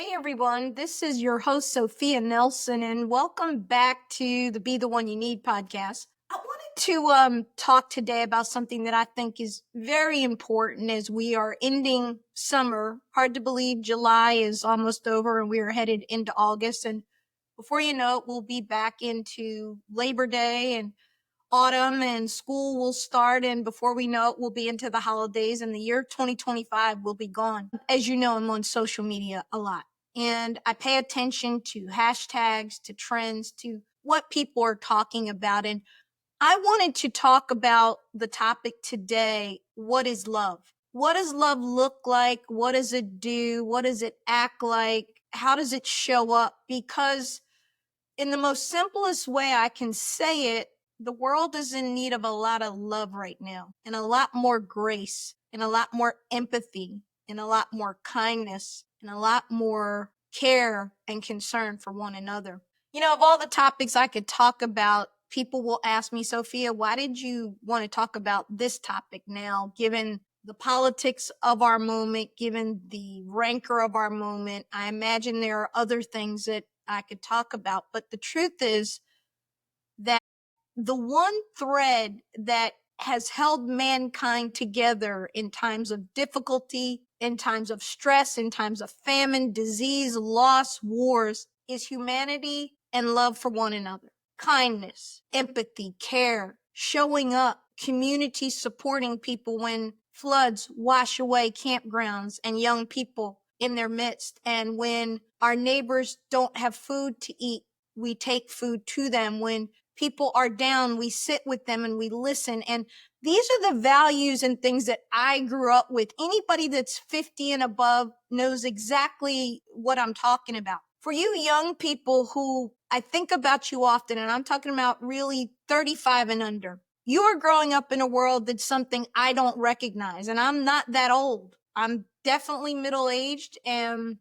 Hey everyone, this is your host Sophia Nelson, and welcome back to the Be the One You Need podcast. I wanted to talk today about something that I think is very important as we are ending summer. Hard to believe July is almost over and we are headed into August, and before you know it, we'll be back into Labor Day and autumn and school will start, and before we know it, we'll be into the holidays and the year 2025 will be gone. As you know, I'm on social media a lot and I pay attention to hashtags, to trends, to what people are talking about. And I wanted to talk about the topic today. What is love? What does love look like? What does it do? What does it act like? How does it show up? Because in the most simplest way I can say it, the world is in need of a lot of love right now, and a lot more grace, and a lot more empathy, and a lot more kindness, and a lot more care and concern for one another. You know, of all the topics I could talk about, people will ask me, Sophia, why did you want to talk about this topic now, given the politics of our moment, given the rancor of our moment? I imagine there are other things that I could talk about, but the truth is that the one thread that has held mankind together in times of difficulty, in times of stress, in times of famine, disease, loss, wars, is humanity and love for one another. Kindness, empathy, care, showing up, community supporting people when floods wash away campgrounds and young people in their midst. And when our neighbors don't have food to eat, we take food to them. When people are down, we sit with them and we listen. And these are the values and things that I grew up with. Anybody that's 50 and above knows exactly what I'm talking about. For you young people who I think about you often, and I'm talking about really 35 and under, you are growing up in a world that's something I don't recognize. And I'm not that old. I'm definitely middle-aged and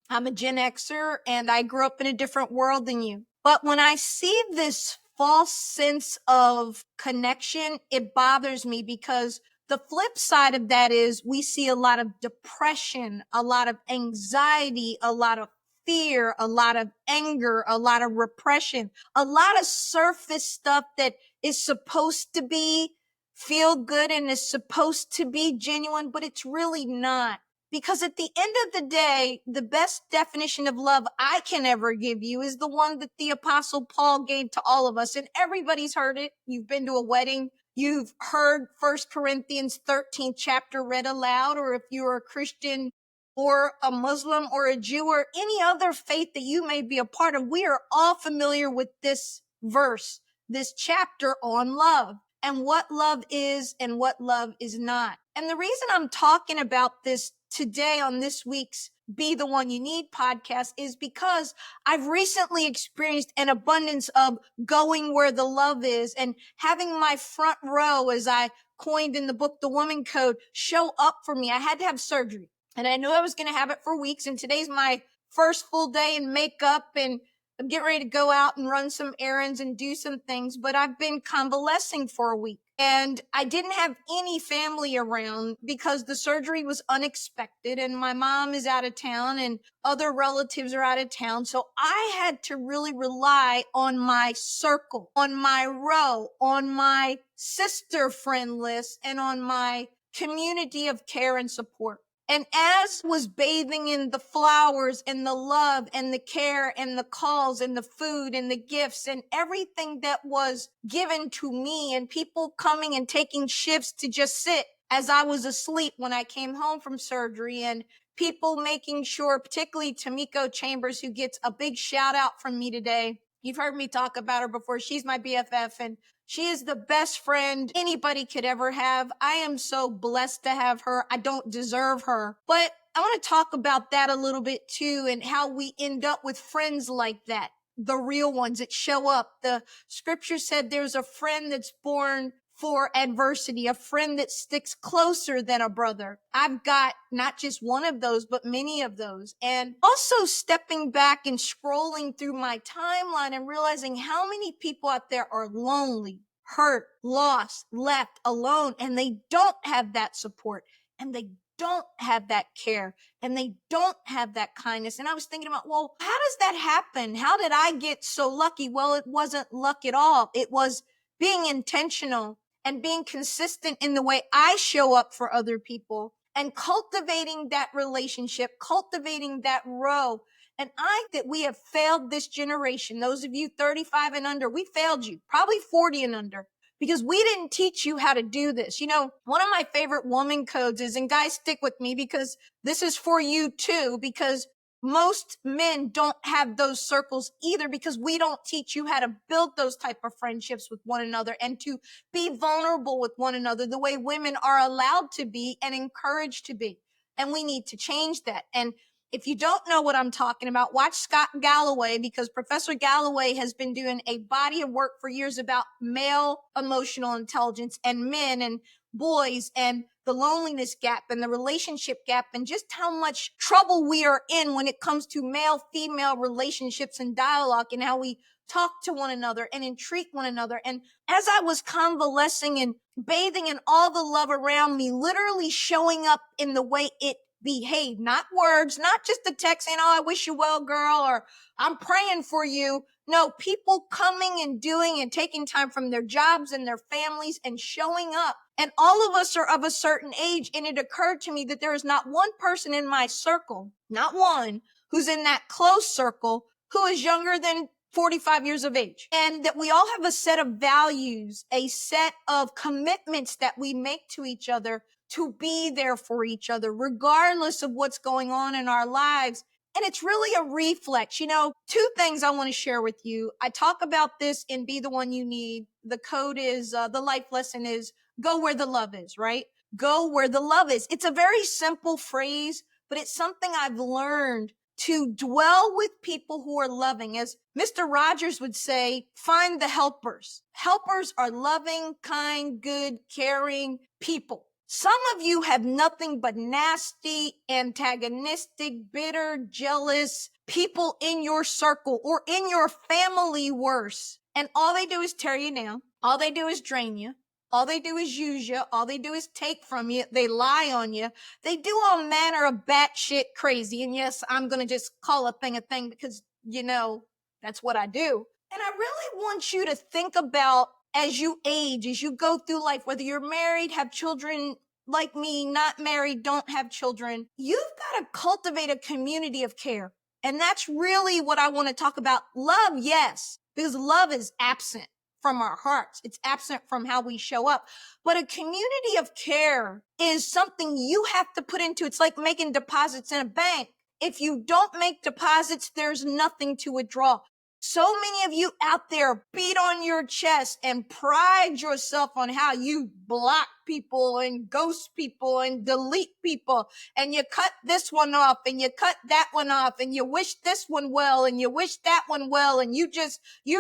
I'm a Gen Xer and I grew up in a different world than you. But when I see this false sense of connection, it bothers me because the flip side of that is we see a lot of depression, a lot of anxiety, a lot of fear, a lot of anger, a lot of repression, a lot of surface stuff that is supposed to be feel good and is supposed to be genuine, but it's really not. Because at the end of the day, the best definition of love I can ever give you is the one that the Apostle Paul gave to all of us. And everybody's heard it. You've been to a wedding. You've heard 1 Corinthians 13th chapter read aloud, or if you're a Christian or a Muslim or a Jew or any other faith that you may be a part of, we are all familiar with this verse, this chapter on love and what love is and what love is not. And the reason I'm talking about this today on this week's Be the One You Need podcast is because I've recently experienced an abundance of going where the love is and having my front row, as I coined in the book, The Woman Code, show up for me. I had to have surgery and I knew I was going to have it for weeks. And today's my first full day in makeup and I'm getting ready to go out and run some errands and do some things, but I've been convalescing for a week. And I didn't have any family around because the surgery was unexpected and my mom is out of town and other relatives are out of town. So I had to really rely on my circle, on my row, on my sister friend list, and on my community of care and support. And as was bathing in the flowers and the love and the care and the calls and the food and the gifts and everything that was given to me, and people coming and taking shifts to just sit as I was asleep when I came home from surgery, and people making sure, particularly Tamiko Chambers, who gets a big shout out from me today. You've heard me talk about her before. She's my BFF and she is the best friend anybody could ever have. I am so blessed to have her. I don't deserve her. But I want to talk about that a little bit too, and how we end up with friends like that. The real ones that show up. The scripture said there's a friend that's born for adversity, a friend that sticks closer than a brother. I've got not just one of those, but many of those. And also stepping back and scrolling through my timeline and realizing how many people out there are lonely, hurt, lost, left alone, and they don't have that support and they don't have that care and they don't have that kindness. And I was thinking about, well, how does that happen? How did I get so lucky? Well, it wasn't luck at all. It was being intentional and being consistent in the way I show up for other people and cultivating that relationship, cultivating that row. And I think that we have failed this generation. Those of you 35 and under, we failed you, probably 40 and under, because we didn't teach you how to do this. You know, one of my favorite woman codes is, and guys, stick with me because this is for you too, because most men don't have those circles either, because we don't teach you how to build those type of friendships with one another and to be vulnerable with one another the way women are allowed to be and encouraged to be. And we need to change that. And if you don't know what I'm talking about, watch Scott Galloway, because Professor Galloway has been doing a body of work for years about male emotional intelligence and men and boys and the loneliness gap and the relationship gap and just how much trouble we are in when it comes to male-female relationships and dialogue and how we talk to one another and entreat one another. And as I was convalescing and bathing in all the love around me, literally showing up in the way it behave, not words, not just the text saying, oh, I wish you well, girl, or I'm praying for you. No, people coming and doing and taking time from their jobs and their families and showing up. And all of us are of a certain age. And it occurred to me that there is not one person in my circle, not one, who's in that close circle who is younger than 45 years of age. And that we all have a set of values, a set of commitments that we make to each other to be there for each other, regardless of what's going on in our lives. And it's really a reflex. You know, two things I want to share with you. I talk about this in Be the One You Need. The code is, the life lesson is go where the love is, right? Go where the love is. It's a very simple phrase, but it's something I've learned to dwell with people who are loving. As Mr. Rogers would say, find the helpers. Helpers are loving, kind, good, caring people. Some of you have nothing but nasty, antagonistic, bitter, jealous people in your circle or in your family, worse. And all they do is tear you down. All they do is drain you. All they do is use you. All they do is take from you. They lie on you. They do all manner of batshit crazy. And yes, I'm going to just call a thing because, you know, that's what I do. And I really want you to think about, as you age, as you go through life, whether you're married, have children like me, not married, don't have children, you've got to cultivate a community of care. And that's really what I want to talk about. Love, yes, because love is absent from our hearts. It's absent from how we show up. But a community of care is something you have to put into. It's like making deposits in a bank. If you don't make deposits, there's nothing to withdraw. So many of you out there beat on your chest and pride yourself on how you block people and ghost people and delete people. And you cut this one off and you cut that one off and you wish this one well and you wish that one well. And you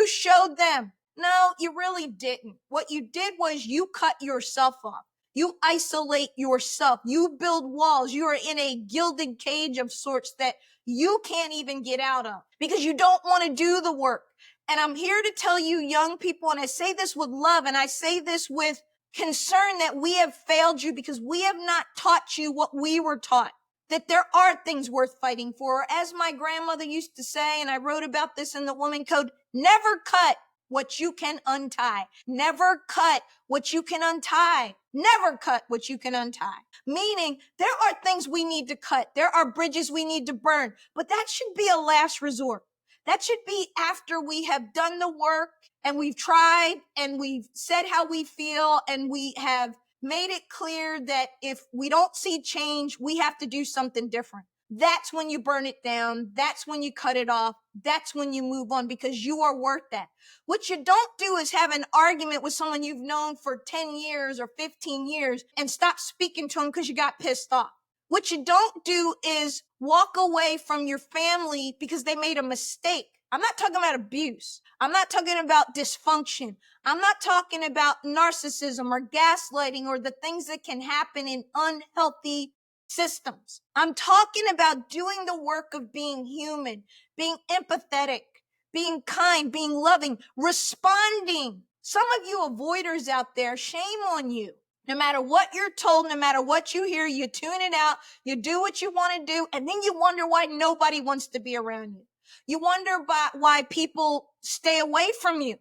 showed them. No, you really didn't. What you did was you cut yourself off. You isolate yourself. You build walls. You are in a gilded cage of sorts that you can't even get out of because you don't want to do the work. And I'm here to tell you, young people, and I say this with love and I say this with concern, that we have failed you because we have not taught you what we were taught, that there are things worth fighting for. As my grandmother used to say, and I wrote about this in the Woman Code, never cut what you can untie. Never cut what you can untie. Never cut what you can untie. Meaning there are things we need to cut. There are bridges we need to burn, but that should be a last resort. That should be after we have done the work and we've tried and we've said how we feel and we have made it clear that if we don't see change, we have to do something different. That's when you burn it down. That's when you cut it off. That's when you move on because you are worth that. What you don't do is have an argument with someone you've known for 10 years or 15 years and stop speaking to them because you got pissed off. What you don't do is walk away from your family because they made a mistake. I'm not talking about abuse. I'm not talking about dysfunction. I'm not talking about narcissism or gaslighting or the things that can happen in unhealthy systems. I'm talking about doing the work of being human, being empathetic, being kind, being loving, responding. Some of you avoiders out there, shame on you. No matter what you're told, no matter what you hear, you tune it out, you do what you want to do, and then you wonder why nobody wants to be around you. You wonder why people stay away from you,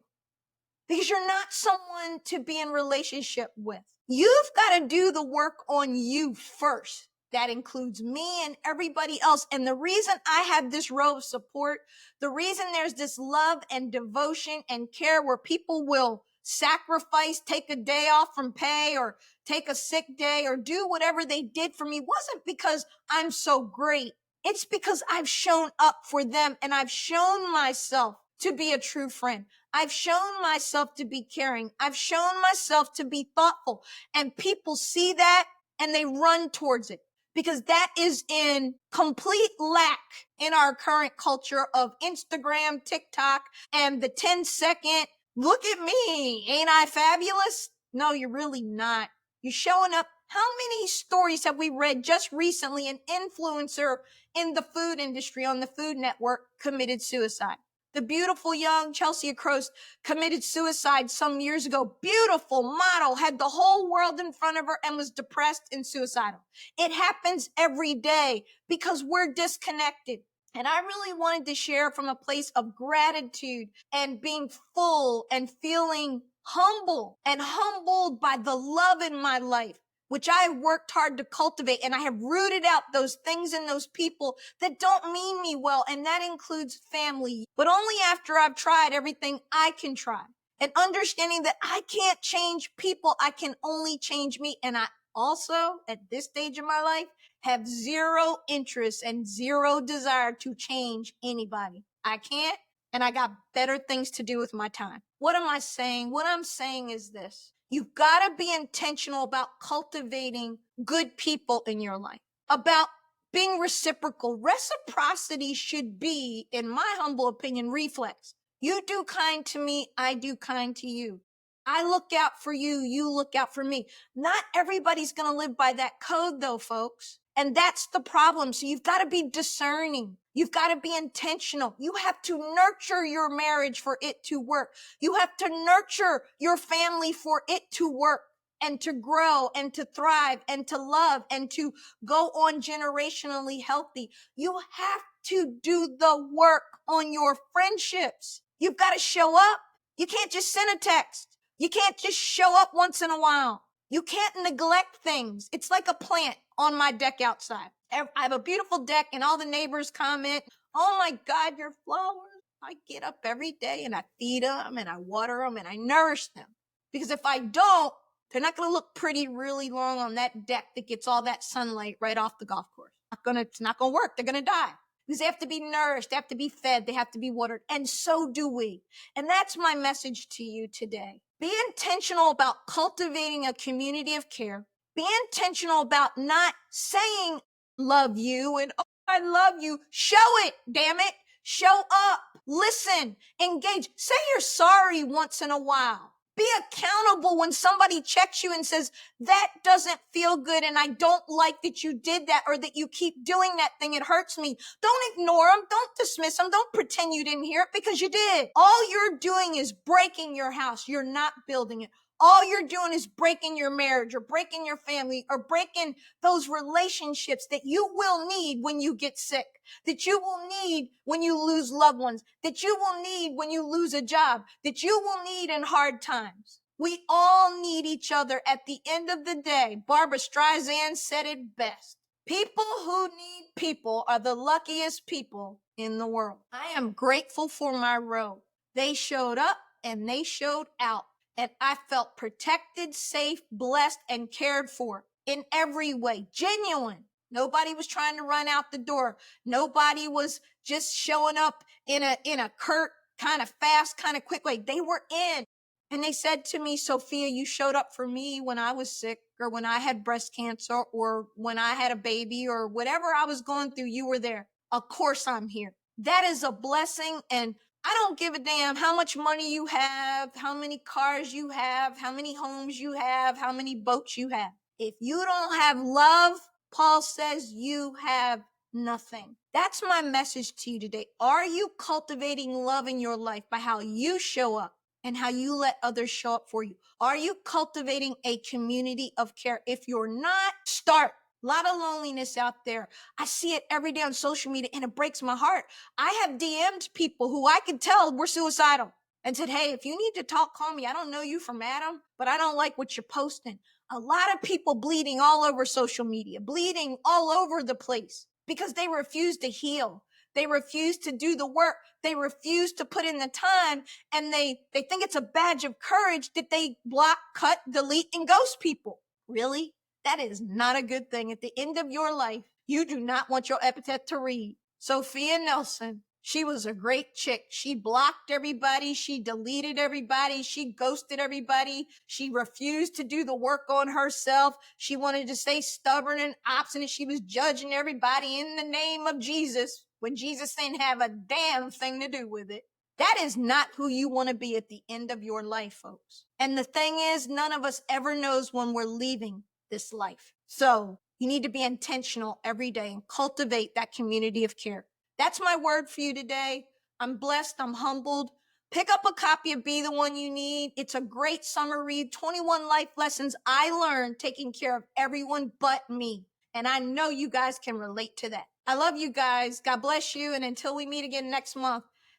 because you're not someone to be in relationship with. You've got to do the work on you first. That includes me and everybody else. And the reason I have this row of support, the reason there's this love and devotion and care where people will sacrifice, take a day off from pay or take a sick day or do whatever they did for me wasn't because I'm so great. It's because I've shown up for them and I've shown myself to be a true friend. I've shown myself to be caring. I've shown myself to be thoughtful, and people see that and they run towards it, because that is in complete lack in our current culture of Instagram, TikTok, and the 10-second, look at me, ain't I fabulous? No, you're really not. You're showing up. How many stories have we read just recently? An influencer in the food industry on the Food Network committed suicide. The beautiful young Chelsea Croce committed suicide some years ago. Beautiful model, had the whole world in front of her and was depressed and suicidal. It happens every day because we're disconnected. And I really wanted to share from a place of gratitude and being full and feeling humble and humbled by the love in my life, which I have worked hard to cultivate, and I have rooted out those things and those people that don't mean me well, and that includes family, but only after I've tried everything I can try, and understanding that I can't change people, I can only change me. And I also, at this stage of my life, have zero interest and zero desire to change anybody. I can't, and I got better things to do with my time. What am I saying? What I'm saying is this. You've got to be intentional about cultivating good people in your life, about being reciprocal. Reciprocity should be, in my humble opinion, reflex. You do kind to me, I do kind to you. I look out for you, you look out for me. Not everybody's going to live by that code, though, folks. And that's the problem. So you've got to be discerning. You've got to be intentional. You have to nurture your marriage for it to work. You have to nurture your family for it to work and to grow and to thrive and to love and to go on generationally healthy. You have to do the work on your friendships. You've got to show up. You can't just send a text. You can't just show up once in a while. You can't neglect things. It's like a plant on my deck outside. I have a beautiful deck and all the neighbors comment, "Oh my God, your flowers." I get up every day and I feed them and I water them and I nourish them. Because if I don't, they're not going to look pretty really long on that deck that gets all that sunlight right off the golf course. It's not going to work. They're going to die. Because they have to be nourished, they have to be fed, they have to be watered. And so do we. And that's my message to you today. Be intentional about cultivating a community of care. Be intentional about not saying love you and, "Oh, I love you." Show it, damn it. Show up, listen, engage. Say you're sorry once in a while. Be accountable when somebody checks you and says, "That doesn't feel good and I don't like that you did that or that you keep doing that thing. It hurts me." Don't ignore them. Don't dismiss them. Don't pretend you didn't hear it, because you did. All you're doing is breaking your house. You're not building it. All you're doing is breaking your marriage or breaking your family or breaking those relationships that you will need when you get sick, that you will need when you lose loved ones, that you will need when you lose a job, that you will need in hard times. We all need each other at the end of the day. Barbara Streisand said it best. People who need people are the luckiest people in the world. I am grateful for my row. They showed up and they showed out. And I felt protected, safe, blessed, and cared for in every way. Genuine. Nobody was trying to run out the door. Nobody was just showing up in a curt, kind of fast, kind of quick way. They were in. And they said to me, "Sophia, you showed up for me when I was sick or when I had breast cancer or when I had a baby or whatever I was going through, you were there. Of course I'm here." That is a blessing. And I don't give a damn how much money you have, how many cars you have, how many homes you have, how many boats you have. If you don't have love, Paul says, you have nothing. That's my message to you today. Are you cultivating love in your life by how you show up and how you let others show up for you. Are you cultivating a community of care? If you're not, start. A lot of loneliness out there. I see it every day on social media and it breaks my heart. I have DM'd people who I could tell were suicidal and said, hey, if you need to talk, call me. I don't know you from Adam, but I don't like what you're posting. A lot of people bleeding all over social media, bleeding all over the place because they refuse to heal. They refuse to do the work. They refuse to put in the time, and they think it's a badge of courage that they block, cut, delete, and ghost people. Really? That is not a good thing. At the end of your life, you do not want your epitaph to read, Sophia Nelson. She was a great chick. She blocked everybody. She deleted everybody. She ghosted everybody. She refused to do the work on herself. She wanted to stay stubborn and obstinate. She was judging everybody in the name of Jesus when Jesus didn't have a damn thing to do with it. That is not who you want to be at the end of your life, folks. And the thing is, none of us ever knows when we're leaving this life. So you need to be intentional every day and cultivate that community of care. That's my word for you today. I'm blessed. I'm humbled. Pick up a copy of Be the One You Need. It's a great summer read. 21 life lessons I learned taking care of everyone but me. And I know you guys can relate to that. I love you guys. God bless you. And until we meet again next month,